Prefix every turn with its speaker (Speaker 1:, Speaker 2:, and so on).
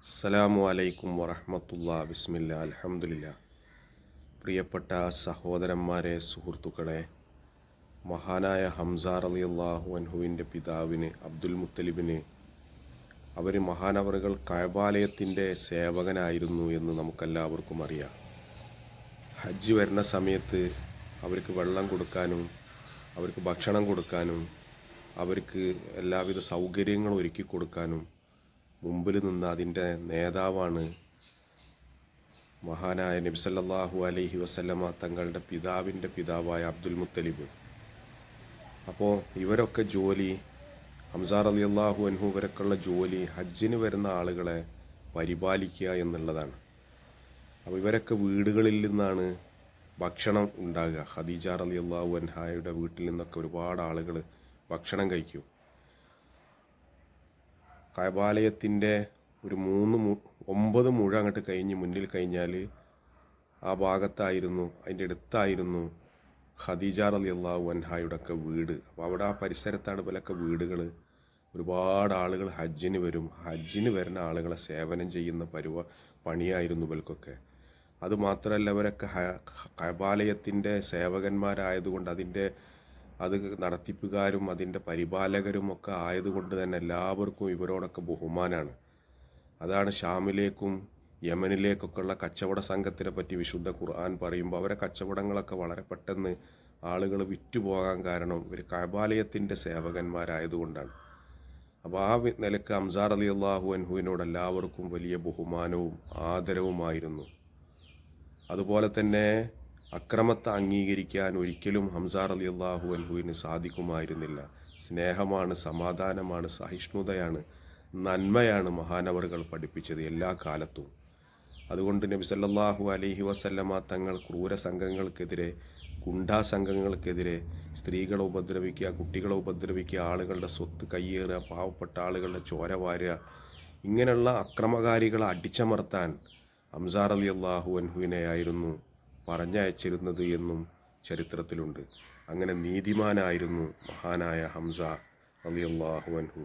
Speaker 1: അസ്സലാമു അലൈക്കും വറഹ്മത്തുള്ളാ ബിസ്മില്ലാ അൽഹംദുലില്ലാ. പ്രിയപ്പെട്ട സഹോദരന്മാരെ, സുഹൃത്തുക്കളെ, മഹാനായ ഹംസ റളിയല്ലാഹു അൻഹുവിൻ്റെ പിതാവിന് അബ്ദുൽ മുത്തലിബിന് മഹാനവറുകൾ കഅബാലയത്തിൻ്റെ സേവകനായിരുന്നു എന്ന് നമുക്കെല്ലാവർക്കും അറിയാം. ഹജ്ജ് വരുന്ന സമയത്ത് അവർക്ക് വെള്ളം കൊടുക്കാനും അവർക്ക് ഭക്ഷണം കൊടുക്കാനും അവർക്ക് എല്ലാവിധ സൗകര്യങ്ങളും ഒരുക്കി കൊടുക്കാനും മുമ്പിൽ നിന്ന് അതിൻ്റെ നേതാവാണ് മഹാനായ നബി സല്ലല്ലാഹു അലൈഹി വസല്ലമ തങ്ങളുടെ പിതാവിൻ്റെ പിതാവായ അബ്ദുൽ മുത്തലിബ്. അപ്പോൾ ഇവരൊക്കെ ജോലി, ഹംസ റളിയല്ലാഹു അൻഹു ഇവരൊക്കെയുള്ള ജോലി ഹജ്ജിന് വരുന്ന ആളുകളെ പരിപാലിക്കുക എന്നുള്ളതാണ്. അപ്പോൾ ഇവരൊക്കെ വീടുകളിൽ നിന്നാണ് ഭക്ഷണം ഉണ്ടാകുക. ഖദീജ റളിയല്ലാഹു അൻഹായുടെ വീട്ടിൽ നിന്നൊക്കെ ഒരുപാട് ആളുകൾ ഭക്ഷണം കഴിക്കും. കഅബാലയത്തിൻ്റെ ഒരു 9 മുഴ അങ്ങോട്ട് കഴിഞ്ഞ് മുന്നിൽ കഴിഞ്ഞാൽ ആ ഭാഗത്തായിരുന്നു, അതിൻ്റെ അടുത്തായിരുന്നു ഖദീജ റളിയല്ലാഹു അൻഹായുടെ ഒക്കെ വീട്. അപ്പോൾ അവിടെ ആ പരിസരത്താണ് ഇവരൊക്കെ വീടുകൾ. ഒരുപാട് ആളുകൾ ഹജ്ജിന് വരും. ഹജ്ജിന് വരുന്ന ആളുകളെ സേവനം ചെയ്യുന്ന പണിയായിരുന്നു ഇവർക്കൊക്കെ. അതുമാത്രമല്ല, ഇവരൊക്കെ കഅബാലയത്തിൻ്റെ സേവകന്മാരായതുകൊണ്ട് അത് നടത്തിപ്പുകാരും അതിൻ്റെ പരിപാലകരും ഒക്കെ ആയതുകൊണ്ട് തന്നെ എല്ലാവർക്കും ഇവരോടൊക്കെ ബഹുമാനാണ്. അതാണ് ഷാമിലേക്കും യമനിലേക്കൊക്കെയുള്ള കച്ചവട സംഘത്തിനെ പറ്റി വിശുദ്ധ ഖുർആൻ പറയുമ്പോൾ അവരെ കച്ചവടങ്ങളൊക്കെ വളരെ പെട്ടെന്ന് ആളുകൾ വിറ്റുപോകാൻ കാരണം ഇവർ കഅബാലയത്തിൻ്റെ സേവകന്മാരായതുകൊണ്ടാണ്. അപ്പോൾ ആ നിലക്ക് ഹംസ റളിയല്ലാഹു അൻഹുവിനോട് എല്ലാവർക്കും വലിയ ബഹുമാനവും ആദരവുമായിരുന്നു. അതുപോലെ തന്നെ അക്രമത്തെ അംഗീകരിക്കാൻ ഒരിക്കലും ഹംസ റളിയല്ലാഹു അൻഹുവിന് സാധിക്കുമായിരുന്നില്ല. സ്നേഹമാണ്, സമാധാനമാണ്, സഹിഷ്ണുതയാണ്, നന്മയാണ് മഹാനവറുകൾ പഠിപ്പിച്ചത് എല്ലാ കാലത്തും. അതുകൊണ്ട് നബി സല്ലല്ലാഹു അലൈഹി വസല്ലമ തങ്ങൾ ക്രൂര സംഘങ്ങൾക്കെതിരെ, ഗുണ്ടാ സംഘങ്ങൾക്കെതിരെ, സ്ത്രീകളെ ഉപദ്രവിക്കുക, കുട്ടികളെ ഉപദ്രവിക്കുക, ആളുകളുടെ സ്വത്ത് കയ്യേറുക, പാവപ്പെട്ട ആളുകളുടെ ചോര വാരുക, ഇങ്ങനെയുള്ള അക്രമകാരികളെ അടിച്ചമർത്താൻ ഹംസ റളിയല്ലാഹു അൻഹുവിനെയായിരുന്നു പറഞ്ഞയച്ചിരുന്നത് എന്നും ചരിത്രത്തിലുണ്ട്. അങ്ങനെ നീതിമാനായിരുന്നു മഹാനായ ഹംസ റളിയല്ലാഹു അൻഹു.